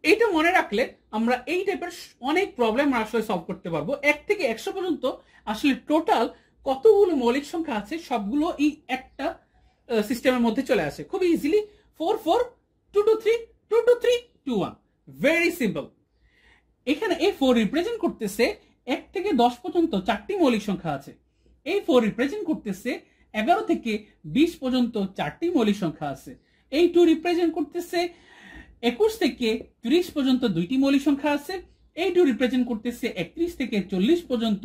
Speaker 1: এইটা মনে রাখলে আমরা এই টাইপের অনেক প্রবলেম আসলে সলভ করতে পারবো। 1 থেকে 100 পর্যন্ত আসলে টোটাল কতগুলো মৌলিক সংখ্যা আছে সবগুলো এই একটা সিস্টেমের মধ্যে চলে আসে খুব ইজিলি। 4422322321, very simple. এখানে এই 4 রিপ্রেজেন্ট করতেছে 1 থেকে 10 পর্যন্ত 4টি মৌলিক সংখ্যা আছে। এই 4 রিপ্রেজেন্ট করতেছে 11 থেকে 20 পর্যন্ত 4টি মৌলিক সংখ্যা আছে। এই 2 রিপ্রেজেন্ট করতেছে 21 থেকে 30 পর্যন্ত 2টি মৌলিক সংখ্যা আছে। এই 2 রিপ্রেজেন্ট করতেছে 31 থেকে 40 পর্যন্ত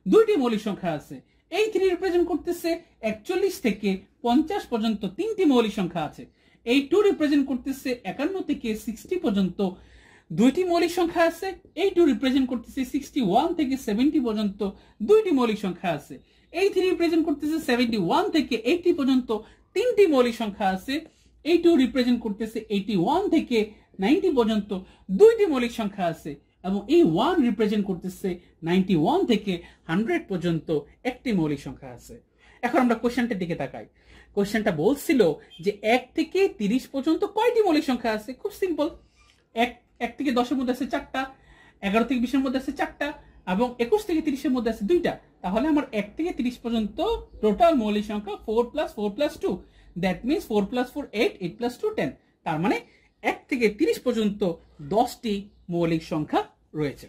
Speaker 1: 2টি মৌলিক সংখ্যা আছে। এই 3 রিপ্রেজেন্ট করতেছে 41 থেকে 50 পর্যন্ত 3টি মৌলিক সংখ্যা আছে। এই 2 রিপ্রেজেন্ট করতেছে 51 থেকে 60 পর্যন্ত 2টি মৌলিক সংখ্যা আছে। এই 2 রিপ্রেজেন্ট করতেছে 61 থেকে 70 পর্যন্ত 2টি মৌলিক সংখ্যা আছে। এই 3 রিপ্রেজেন্ট করতেছে 71 থেকে 80 পর্যন্ত 3টি মৌলিক সংখ্যা আছে। এই 2 রিপ্রেজেন্ট করতেছে 81 থেকে 90 পর্যন্ত 2টি মৌলিক সংখ্যা আছে। এবং এই 1 রিপ্রেজেন্ট করতেছে 91 থেকে 100 পর্যন্ত একটি মৌলিক সংখ্যা আছে। এখন আমরা কোশ্চেনটার দিকে তাকাই। কোশ্চেনটা বলছিল যে 1 থেকে 30 পর্যন্ত কয়টি মৌলিক সংখ্যা আছে? খুব সিম্পল, 1 থেকে 10 এর মধ্যে আছে 4টা, 11 থেকে 20 এর মধ্যে আছে 4টা, এবং 21 থেকে 30 এর মধ্যে আছে 2টা। তাহলে আমার 1 থেকে 30 পর্যন্ত টোটাল মৌলিক সংখ্যা 4 + 4 + 2, দ্যাট মিনস 4 + 4 8, 8 + 2 10। তার মানে 1 থেকে 30 পর্যন্ত 10টি মৌলিক সংখ্যা রয়েছে।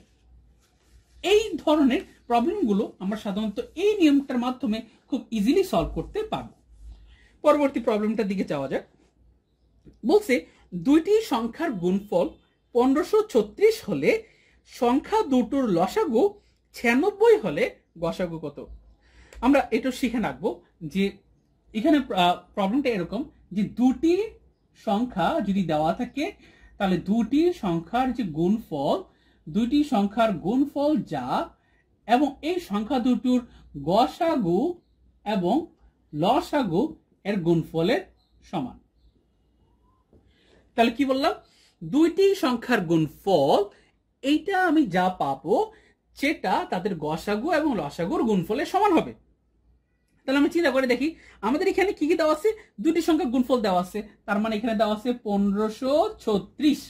Speaker 1: এই ধরনের প্রবলেমগুলো আমরা সাধারণত এই নিয়মটার মাধ্যমে খুব ইজিলি সলভ করতে পারবো। পরবর্তী প্রবলেমটার দিকে যাওয়া যাক। বলছে দুইটি সংখ্যার গুণফল 1536 হলে সংখ্যা দুটোর লসাগু 96 হলে গসাগু কত? আমরা এটা শিখে রাখবো যে এখানে প্রবলেমটা এরকম যে দুটি সংখ্যা যদি দেওয়া থাকে তাহলে দুটি সংখ্যার যে গুণফল, দুটি সংখ্যার গুণফল যা, এবং এই সংখ্যা দুটোর গসাগু এবং লসাগু এর গুণফলের সমান। তাহলে কি বললাম? দুইটি সংখ্যার গুণফল, এইটা আমি যা পাবো সেটা তাদের গসাগু এবং লসাগুর গুণফলের সমান হবে। তাহলে আমি চিন্তা করে দেখি আমাদের এখানে কি কি দেওয়া আছে। দুটি সংখ্যার গুণফল দেওয়া আছে, তার মানে এখানে দেওয়া আছে 1536।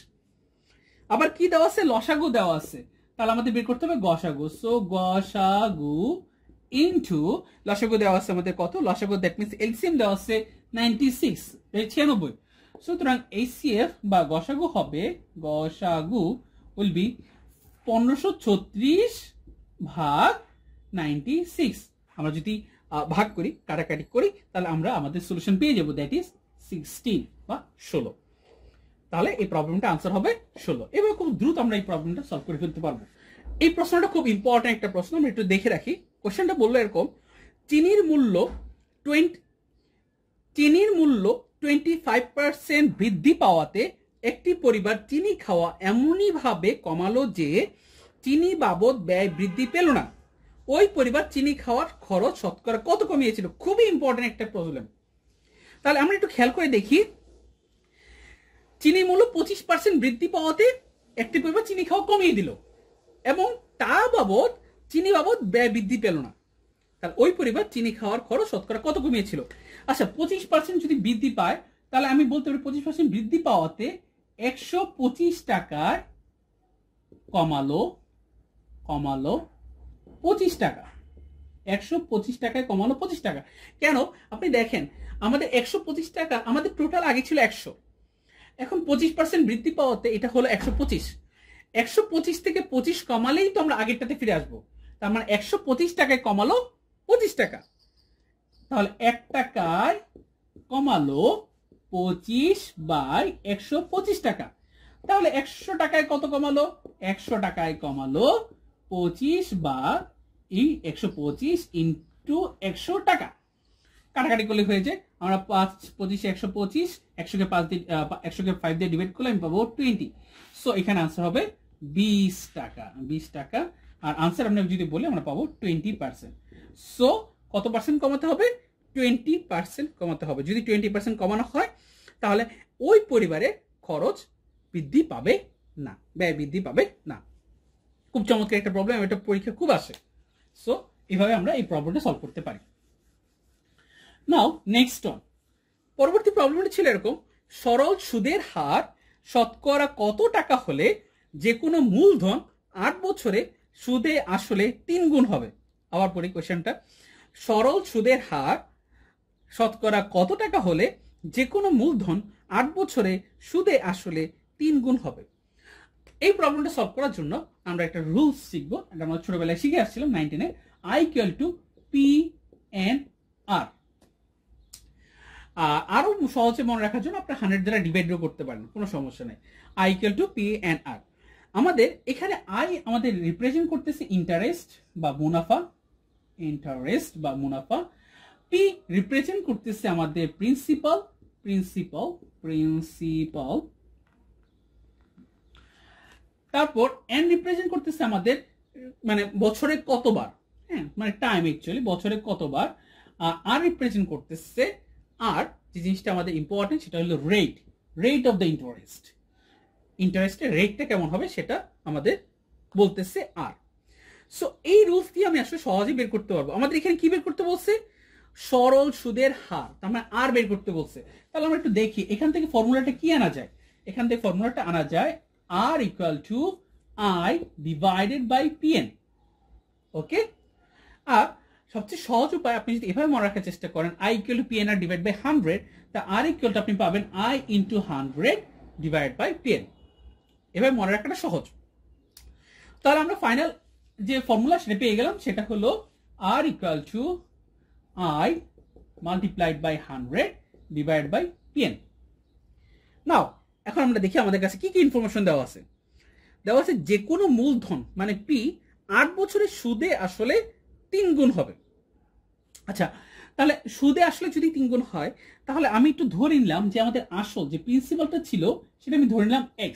Speaker 1: আবার কি দেওয়া আছে? লসাগু দেওয়া আছে। তাহলে আমাদের বের করতে হবে গসাগু। সো গসাগু ইনটু লসাগু দেওয়া আছে আমাদের কত? লসাগু দ্যাট মিন্স এলসিএম দেওয়া আছে 96, 96। সুতরাং এইচসিএফ বা গসাগু হবে, গসাগু উইল বি 1536 ভাগ 96। আমরা যদি ভাগ করি, কাটাকাটি করি, তাহলে আমরা আমাদের সলিউশন পেয়ে যাবো, দ্যাট ইজ 16 বা 16। তাহলে এই প্রবলেমটা আনসার হবে 16। এবার খুব দ্রুত আমরা এই প্রবলেমটা সলভ করে ফেলতে পারবো। এই প্রশ্নটা খুব ইম্পর্টেন্ট একটা প্রশ্ন, আমরা একটু দেখে রাখি। কোশ্চেনটা বললো এরকম, চিনির মূল্য 25% বৃদ্ধি পাওয়াতে একটি পরিবার চিনি খাওয়া এমনই ভাবে কমালো যে চিনি বাবদ ব্যয় বৃদ্ধি পেল না, ওই পরিবার চিনি খাওয়ার খরচ শতকরা কত কমিয়েছিল? খুবই ইম্পর্টেন্ট একটা প্রবলেম। তাহলে আমরা একটু খেয়াল করে দেখি, চিনি মূল্য 25% বৃদ্ধি পাওয়াতে একটি পরিবার চিনি খাওয়া কমিয়ে দিল এবং তা বাবদ চিনি বাবদ ব্যয় বৃদ্ধি পেল না, তাহলে ওই পরিবার চিনি খাওয়ার খরচ শতকরা কত কমিয়েছিল? আচ্ছা, 25% যদি বৃদ্ধি পায় তাহলে আমি বলতে পারি 25% বৃদ্ধি পাওয়াতে 125 টাকার কমালো 25 টাকা। 125 টাকায় কমালো 25 টাকা। কেন? আপনি দেখেন আমাদের 125 টাকা, আমাদের টোটাল আগে ছিল 100, এখন 25% বৃদ্ধি পাওয়াতে এটা হলো 125। 125 থেকে 25 কমালেই তো আমরা আগেরটাতে ফিরে আসবো। তার মানে 125 টাকায় কমালো 25 টাকা, তাহলে 1 টাকায় কমালো 25/125 টাকা। তাহলে 100 টাকায় কত কমালো? 100 টাকায় কমালো 25/125 ইন্টু 100 টাকা। কাটাকাটি করলে হয়ে যায়, আমরা 5 25 125, 100কে 5 দিয়ে ডিভাইড করলে আমি পাবো 20। সো এখানে আনসার হবে 20 টাকা। 20 টাকা। আর আনসার আমরা যদি বলি আমরা পাবো 20%। সো কত পার্সেন্ট কমাতে হবে? 20% কমাতে হবে। যদি 20% কমানো হয় তাহলে ওই পরিবারে খরচ বৃদ্ধি পাবে না, ব্যয় বৃদ্ধি পাবে না। খুব চমৎকার একটা প্রবলেম, এটা পরীক্ষা খুব আসে। সো এইভাবে আমরা এই প্রবলেমটা সলভ করতে পারি। নাও নেক্সট ওয়ান, পরবর্তী প্রবলেমটা ছিল এরকম, সরল সুদের হার শতকরা কত টাকা হলে যে কোনো মূলধন 8 বছরে সুদে আসলে 3 গুণ হবে? আবার পড়ি কোশ্চেনটা, সরল সুদের হার শতকরা কত টাকা হলে যে কোনো মূলধন 8 বছরে সুদে আসলে 3 গুণ হবে? এই প্রবলেমটা সলভ করার জন্য আমরা একটা রুলস শিখবো, এটা আমরা ছোটবেলায় শিখে আসছিলাম 19-এ। I = P/N/R। আরো সহজে মনে রাখার জন্য আপনি 100 দ্বারা ডিভাইডও করতে পারেন, কোনো সমস্যা নেই। I = P/N/R। আমাদের এখানে I আমাদের রিপ্রেজেন্ট করতেছে ইন্টারেস্ট বা মুনাফা, P রিপ্রেজেন্ট করতেছে আমাদের প্রিন্সিপাল, তারপর N রিপ্রেজেন্ট করতেছে আমাদের মানে বছরে কতবার, হ্যাঁ মানে টাইম, অ্যাকচুয়ালি বছরে কতবার। আর রিপ্রেজেন্ট করতেছে, আর যে জিনিসটা আমাদের ইম্পর্টেন্ট সেটা হলো রেট অফ দ্য ইন্টারেস্টের রেটটা কেমন হবে সেটা আমাদের বলতেছে আর। সো এই রুলস দিয়ে আমি আসলে সহজেই বের করতে পারবো। আমাদের এখানে কি বের করতে বলছে? সরল সুদের হার, তার মানে আর বের করতে বলছে। তাহলে আমরা একটু দেখি এখান থেকে ফর্মুলাটা কি আনা যায়। এখান থেকে ফর্মুলাটা আনা যায় R = I divided by PN। ওকে, আর সবচেয়ে সহজ উপায় আপনি যদি এভাবে মনে রাখার চেষ্টা করেন, I = PNR divided by 100, তা R = আপনি পাবেন I × 100 divided by PN। এভাবে মনে রাখাটা সহজ। তাহলে আমরা ফাইনাল যে ফর্মুলা সেটা পেয়ে গেলাম, সেটা হলো R = I multiplied by 100 divided by PN। নাও এখন আমরা দেখি আমাদের কাছে কি কি ইনফরমেশন দেওয়া আছে। যে কোনো মূলধন মানে P 8 বছরের সুদে আসলে 3 গুণ হবে। আচ্ছা, তাহলে সুদে আসলে যদি 3 গুণ হয় তাহলে আমি একটু ধরে নিলাম যে আমাদের আসল যে প্রিন্সিপালটা ছিল সেটা আমি ধরে নিলাম x।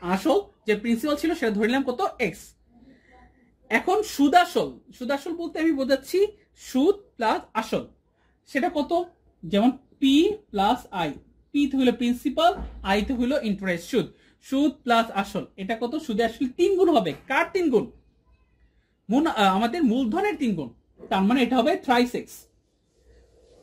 Speaker 1: আসল যে প্রিন্সিপাল ছিল সেটা ধরে নিলাম কত? x। এখন সুদ আসল বলতে আমি বোঝাচ্ছি সুদ প্লাস আসল, সেটা কত? যেমন P + I, P তে হলো প্রিন্সিপাল, I তে হলো ইন্টারেস্ট, সুদ প্লাস আসল, এটা কত? সুদে আসলে 3 গুণ হবে। কার 3 গুণ? আমাদের মূলধনের 3 গুণ, তার মানে এটা হবে thrice x।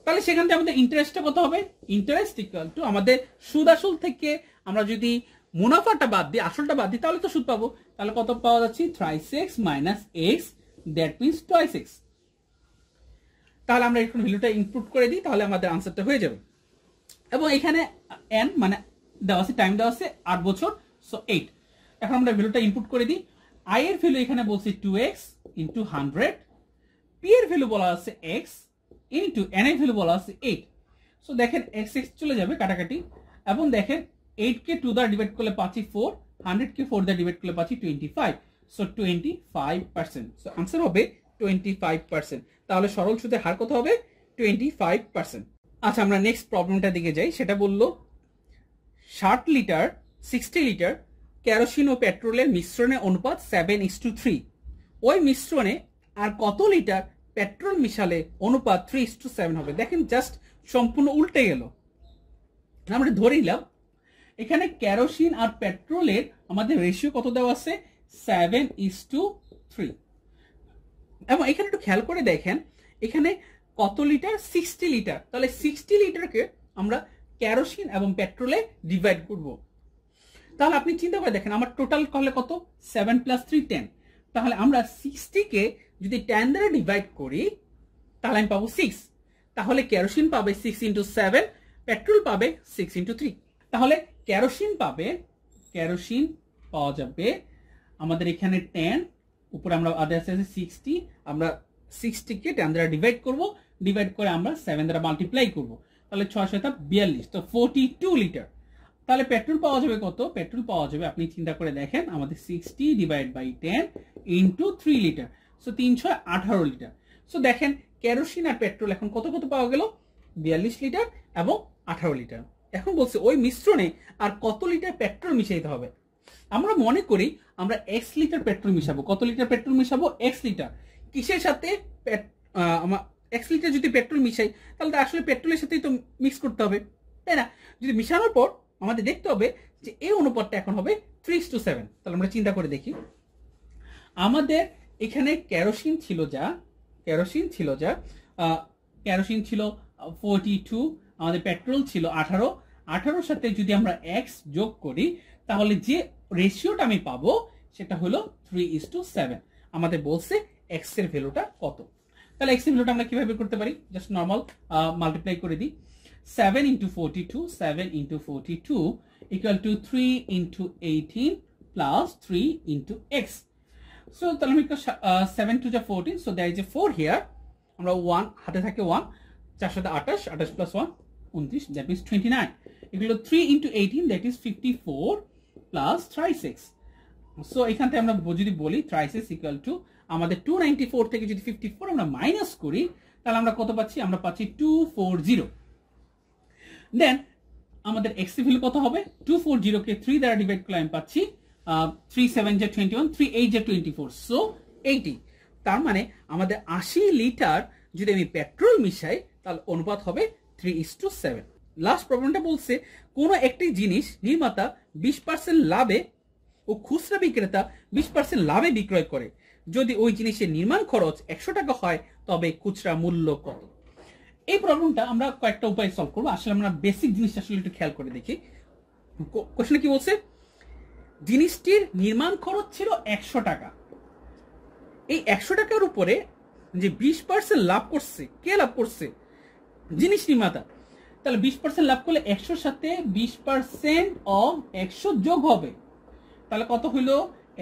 Speaker 1: তাহলে সেখান থেকে আমাদের ইন্টারেস্টটা কত হবে? ইন্টারেস্ট = আমাদের সুদ আসল থেকে আমরা যদি মুনাফাটা বাদ দিই, আসলটা বাদ দিই, তাহলে তো সুদ পাবো। তাহলে কত পাওয়া যাচ্ছে? thrice x - x, that means twice x। তাহলে আমরা এখন ভ্যালুটা ইনপুট করে দিই, তাহলে আমাদের আনসারটা হয়ে যাবে। এবং এখানে n মানে দেওয়া আছে, টাইম দেওয়া আছে 8 বছর, সো 8। এখন আমরা ভ্যালুটা ইনপুট করে দিই। I এর ভ্যালু এখানে বলছি 2x × 100, P এর ভ্যালু বলা আছে x ইনটু n এর ভ্যালু বলা আছে 8। সো দেখেন x চলে যাবে কাটাকাটি, এবং দেখেন 8 কে 2 দ্বারা ডিভাইড করলে পাচ্ছি 4, 100 কে 4 দ্বারা ডিভাইড করলে পাচ্ছি 25। সো 25%। সো आंसर হবে 25%। তাহলে সরল সুদের হার কত হবে? 25%। আচ্ছা, আমরা নেক্সট প্রবলেমটার দিকে যাই। সেটা বললো 60 লিটার 60 লিটার কেরোসিন ও পেট্রোলের মিশ্রণের অনুপাত 7:3। ওই মিশ্রণে আর কত লিটার পেট্রোল মিশালে অনুপাত 3:7 হবে? দেখেন জাস্ট সম্পূর্ণ উল্টে গেল। আমরা ধরে নিলাম এখানে কেরোসিন আর পেট্রোলের আমাদের রেশিও কত দেওয়া আছে? 7:3। এবং এখানে একটু খেয়াল করে দেখেন এখানে কত লিটার? 60 লিটার। তাহলে 60 লিটারকে আমরা কেরোসিন এবং পেট্রোলে ডিভাইড করব। তাহলে আপনি চিন্তা করে দেখেন আমার টোটাল করলে কত? 7 + 3 10। তাহলে আমরা 60কে যদি 10 দ্বারা ডিভাইড করি তাহলে আমি পাবো 6। তাহলে কেরোসিন পাবে 6 × 7, পেট্রোল পাবে 6 × 3। তাহলে কেরোসিন পাওয়া যাবে আমাদের এখানে 10, উপরে আমরা আদে আছে 60, আমরা 60কে 10 দ্বারা ডিভাইড করব, ডিভাইড করে আমরা 7 দ্বারা মাল্টিপ্লাই করব। তাহলে 6 × 7 = 42, তো 42 লিটার। তাহলে পেট্রোল পাওয়া যাবে কত? পেট্রোল পাওয়া যাবে, আপনি চিন্তা করে দেখেন, আমাদের 60 / 10 × 3 লিটার, সো 3 × 6 = 18 লিটার। সো দেখেন কেরোসিন আর পেট্রোল এখন কত কত পাওয়া গেল? 42 লিটার এবং 18 লিটার। এখন বলছে ওই মিশ্রণে আর কত লিটার পেট্রোল মিশাইতে হবে। আমরা মনে করি আমরা x লিটার পেট্রোল মিশাবো। কত লিটার পেট্রোল মিশাবো? x litre. কিসের সাথে? x লিটার যদি পেট্রোল মিশাই তাহলে আসলে পেট্রোলের সাথেই তো মিক্স করতে হবে, তাই না? যদি মিশানোর পর আমাদের দেখতে হবে যে এই অনুপাতটা এখন হবে 3:7। তাহলে আমরা চিন্তা করে দেখি, আমাদের এখানে কেরোসিন ছিল যা 42, আমাদের পেট্রোল ছিল 18 সাথে যদি আমরা x যোগ করি তাহলে যে রেশিওটা আমি পাবো সেটা হলো 3:7। আমাদের বলছে x এর ভ্যালুটা কত। তাহলে x এর ভ্যালুটা আমরা কিভাবে করতে পারি? জাস্ট নরমাল মাল্টিপ্লাই করে দিই। 7 × 42 = 3 × 18 + 3 × x। সো তাহলে আমি 7 × 2 = 14, so there is a 4 here. আমরা 1 হাতে থাকে 1, 4 × 7 = 28, 28 + 1 29, দ্যাট মিন্স 29। এগুলো 3 × 18, দ্যাট ইজ 54 + 36। সো এখান থেকে আমরা যদি বলি 36 = আমাদের 294 থেকে যদি 54 আমরা মাইনাস করি তাহলে আমরা কত পাচ্ছি? আমরা পাচ্ছি 240। দেন আমাদের x এর ভ্যালু কত হবে? 240কে 3 দ্বারা ডিভাইড করলে আমি পাচ্ছি 3 × 7 = 21, 3 × 8 = 24, সো 80। তার মানে আমাদের 80 লিটার যদি আমি পেট্রোল মিশাই তাহলে অনুপাত হবে 3:7। লাস্ট প্রবলেমটা বলছে কোনো একটি জিনিস নির্মাতা 20% লাভে ও খুচরা বিক্রেতা 20% লাভে বিক্রয় করে। যদি ওই জিনিসের নির্মাণ খরচ 100 টাকা হয় তবে খুচরা মূল্য কত? এই প্রবলেমটা আমরা কয়েকটা উপায়ে সলভ করবো। আসলে আমরা বেসিক জিনিসটা আসলে একটু খেয়াল করে দেখি। কোশ্চেনে কি বলছে? জিনিসটির নির্মাণ খরচ ছিল 100 টাকা। এই 100 টাকার উপরে যে 20% লাভ করছে, কে লাভ করছে? জিনিস নির্মাতা। তাহলে 20% লাভ করলে 100 সাথে 20% অফ 100 যোগ হবে, তাহলে কত হইলো?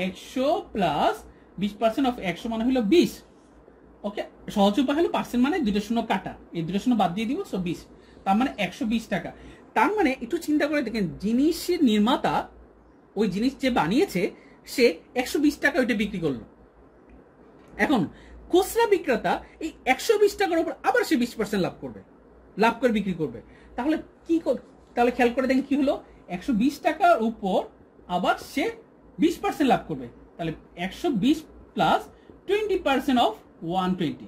Speaker 1: 100 + 20% অফ 100 মানে হলো 20। ওকে, সহজ উপায় হলো পার্সেন্ট মানে দুটো শূন্য কাটা, এই দুটো শূন্য বাদ দিয়ে দিব, সো 20। তার মানে 120 টাকা। তার মানে একটু চিন্তা করে দেখেন, জিনিসের নির্মাতা ওই জিনিস যে বানিয়েছে সে 120 টাকা ওইটা বিক্রি করলো। এখন খুচরা বিক্রেতা এই 120 টাকার উপর আবার সে 20% লাভ করে বিক্রি করবে। তাহলে তাহলে খেয়াল করে দেখেন কি হলো? 120 টাকার উপর আবার সে 20% লাভ করবে। তাহলে 120 + 20% অফ 120।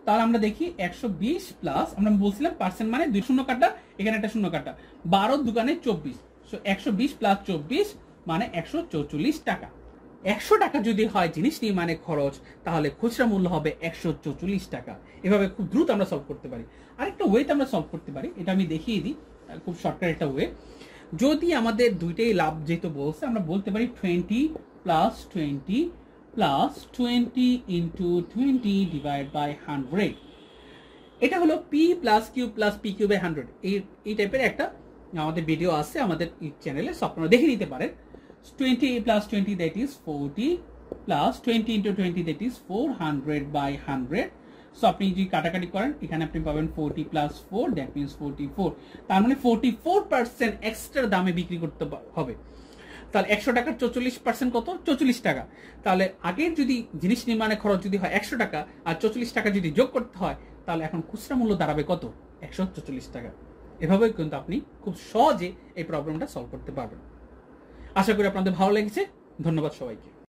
Speaker 1: তাহলে আমরা দেখি 120 প্লাস, আমরা বলছিলাম পার্সেন্ট মানে 2 শূন্য কাটা, এখানে একটা শূন্য কাটা, 12 দুগানে 24, সো 120 + 24 মানে 144 টাকা। 100 টাকা যদি হয় জিনিস নির্মাণের খরচ তাহলে খুচরা মূল্য হবে 144 টাকা। এভাবে খুব দ্রুত আমরা সলভ করতে পারি। আরেকটা ওয়েতে আমরা সলভ করতে পারি, এটা আমি দেখিয়ে দিই, খুব শর্টকাট একটা ওয়ে। যদি আমাদের দুইটাই লাভ যেহেতু বলছে, আমরা বলতে পারি 20 + 20 + 20 × 20 / 100। এটা হলো p + q + pq/100। এই টাইপের একটা আমাদের ভিডিও আছে আমাদের চ্যানেলে, সব আপনারা দেখে নিতে পারেন। 20 + 20 that is 40 + 20 × 20 that is 400/100। So আপনি যদি কাটাকাটি করেন এখানে আপনি পাবেন 40 + 4 দ্যাট মিন্স 44। তার মানে 44% এক্সট্রা দামে বিক্রি করতে হবে। তাহলে 100 টাকার 44% কত? 44 টাকা। তাহলে আগের যদি জিনিস নির্মাণের খরচ যদি হয় 100 টাকা আর 44 টাকা যদি যোগ করতে হয় তাহলে এখন খুচরা মূল্য দাঁড়াবে কত? 144 টাকা। এভাবেই কিন্তু আপনি খুব সহজে এই প্রবলেমটা সলভ করতে পারবেন। আশা করি আপনাদের ভালো লেগেছে। ধন্যবাদ সবাইকে।